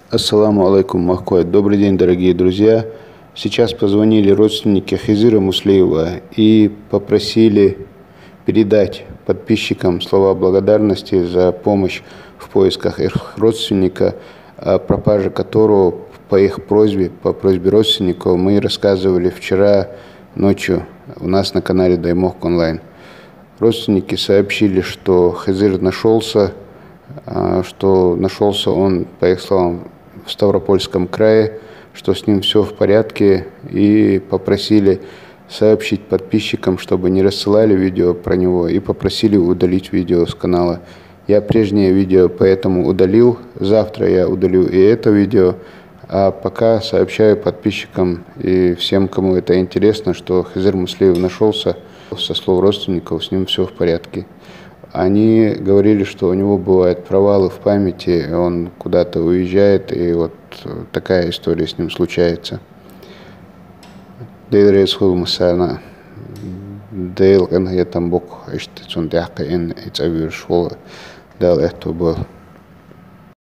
Ассаламу алейкум, Махкой. Добрый день, дорогие друзья. Сейчас позвонили родственники Хизыра Муслеева и попросили передать подписчикам слова благодарности за помощь в поисках их родственника, о пропаже которого по их просьбе, по просьбе родственников, мы рассказывали вчера ночью у нас на канале Даймох Онлайн. Родственники сообщили, что Хизыр нашелся, что нашелся он, по их словам, в Ставропольском крае, что с ним все в порядке, и попросили сообщить подписчикам, чтобы не рассылали видео про него, и попросили удалить видео с канала. Я прежнее видео поэтому удалил, завтра я удалю и это видео, а пока сообщаю подписчикам и всем, кому это интересно, что Хизыр Муслеев нашелся, со слов родственников, с ним все в порядке. Они говорили, что у него бывают провалы в памяти, он куда-то уезжает, и вот такая история с ним случается. Дейл Рейсхул Мусана, Дейл Эн Хетамбок, Эштицун Дяка Эн Ицавир Шола, Дал Эхту был.